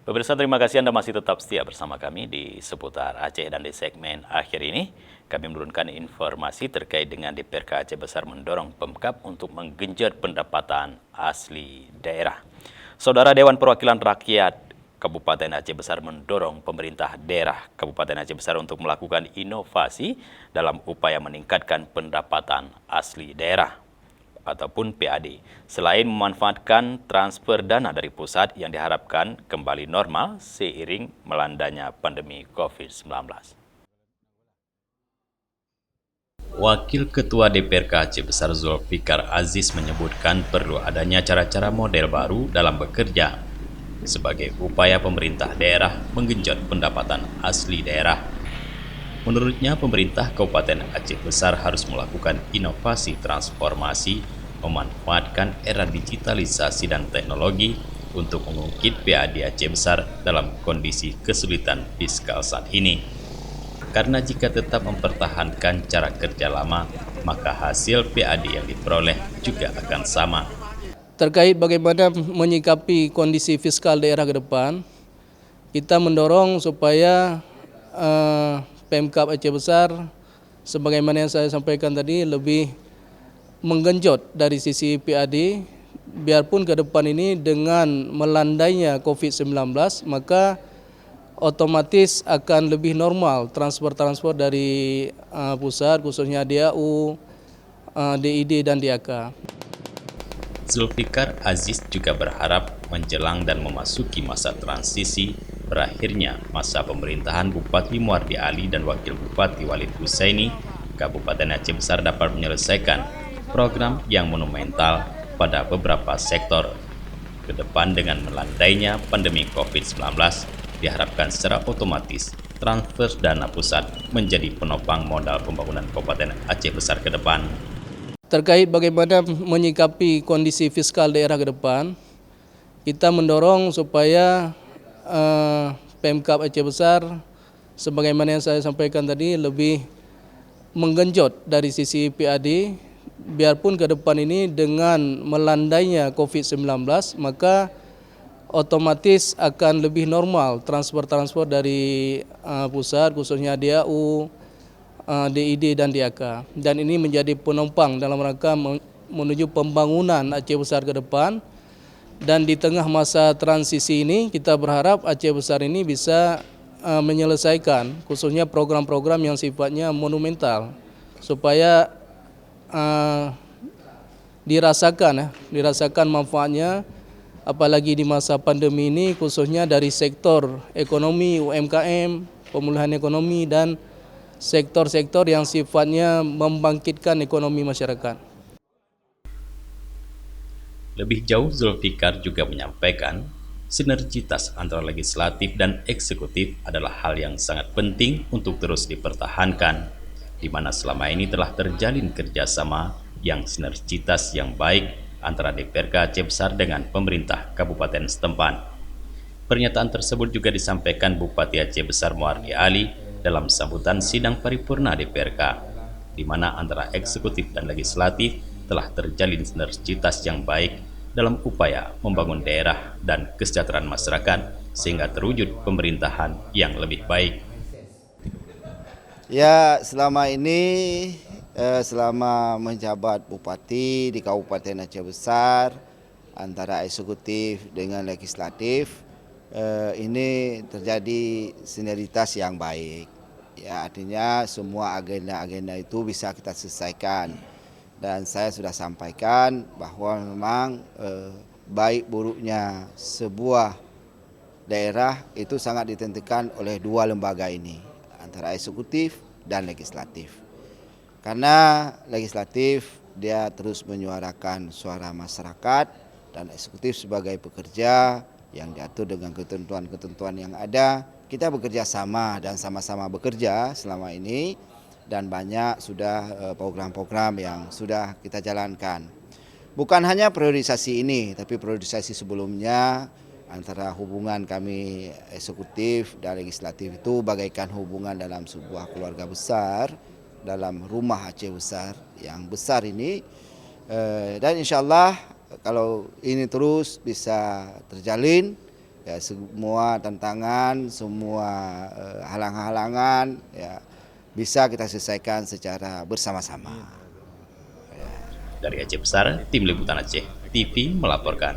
Pemirsa, terima kasih Anda masih tetap setia bersama kami di seputar Aceh, dan di segmen akhir ini kami menurunkan informasi terkait dengan DPRK Aceh Besar mendorong Pemkab untuk menggenjot pendapatan asli daerah. Saudara Dewan Perwakilan Rakyat Kabupaten Aceh Besar mendorong pemerintah daerah Kabupaten Aceh Besar untuk melakukan inovasi dalam upaya meningkatkan pendapatan asli daerah ataupun PAD, selain memanfaatkan transfer dana dari pusat yang diharapkan kembali normal seiring melandanya pandemi COVID-19. Wakil Ketua DPRK Aceh Besar Zulfikar Aziz menyebutkan perlu adanya cara-cara model baru dalam bekerja sebagai upaya pemerintah daerah menggenjot pendapatan asli daerah. Menurutnya, pemerintah Kabupaten Aceh Besar harus melakukan inovasi transformasi, memanfaatkan era digitalisasi dan teknologi untuk mengungkit PAD Aceh Besar dalam kondisi kesulitan fiskal saat ini. Karena jika tetap mempertahankan cara kerja lama, maka hasil PAD yang diperoleh juga akan sama. Terkait bagaimana menyikapi kondisi fiskal daerah ke depan, kita mendorong supaya Pemkab Aceh Besar, sebagaimana yang saya sampaikan tadi, lebih menggenjot dari sisi PAD, biarpun ke depan ini dengan melandainya COVID-19, maka otomatis akan lebih normal transfer dari pusat, khususnya DAU, DID dan DAK. Zulfikar Aziz juga berharap menjelang dan memasuki masa transisi berakhirnya masa pemerintahan Bupati Muardi Ali dan Wakil Bupati Walid Husaini, Kabupaten Aceh Besar dapat menyelesaikan program yang monumental pada beberapa sektor. Ke depan dengan melandainya pandemi COVID-19, diharapkan secara otomatis transfer dana pusat menjadi penopang modal pembangunan Kabupaten Aceh Besar ke depan. Terkait bagaimana menyikapi kondisi fiskal daerah ke depan, kita mendorong supaya Pemkab Aceh Besar, sebagaimana yang saya sampaikan tadi, lebih menggenjot dari sisi PAD, biarpun ke depan ini dengan melandainya COVID-19, maka otomatis akan lebih normal transfer dari pusat, khususnya DAU, DID dan DAK. Dan ini menjadi penopang dalam rangka menuju pembangunan Aceh Besar ke depan. Dan di tengah masa transisi ini, kita berharap Aceh Besar ini bisa menyelesaikan khususnya program-program yang sifatnya monumental, supaya dirasakan manfaatnya, apalagi di masa pandemi ini, khususnya dari sektor ekonomi, UMKM, pemulihan ekonomi, dan sektor-sektor yang sifatnya membangkitkan ekonomi masyarakat. Lebih jauh, Zulfikar juga menyampaikan sinergitas antara legislatif dan eksekutif adalah hal yang sangat penting untuk terus dipertahankan, di mana selama ini telah terjalin kerjasama yang sinergitas yang baik antara DPRK Aceh Besar dengan pemerintah kabupaten setempat. Pernyataan tersebut juga disampaikan Bupati Aceh Besar Muardi Ali dalam sambutan sidang paripurna DPRK, di mana antara eksekutif dan legislatif telah terjalin sinergitas yang baik dalam upaya membangun daerah dan kesejahteraan masyarakat sehingga terwujud pemerintahan yang lebih baik. Ya, selama ini selama menjabat bupati di Kabupaten Aceh Besar, antara eksekutif dengan legislatif, ini terjadi sinergitas yang baik. Ya, artinya semua agenda-agenda itu bisa kita selesaikan. Dan saya sudah sampaikan bahwa memang baik buruknya sebuah daerah itu sangat ditentukan oleh dua lembaga ini, antara eksekutif dan legislatif. Karena legislatif dia terus menyuarakan suara masyarakat, dan eksekutif sebagai pekerja yang diatur dengan ketentuan-ketentuan yang ada. Kita bekerja sama dan sama-sama bekerja selama ini, dan banyak sudah program-program yang sudah kita jalankan. Bukan hanya priorisasi ini, tapi priorisasi sebelumnya antara hubungan kami eksekutif dan legislatif itu bagaikan hubungan dalam sebuah keluarga besar, dalam rumah Aceh Besar yang besar ini. Dan insya Allah kalau ini terus bisa terjalin, ya semua tantangan, semua halang-halangan ya bisa kita selesaikan secara bersama-sama. Dari Aceh Besar, Tim Liputan Aceh TV melaporkan.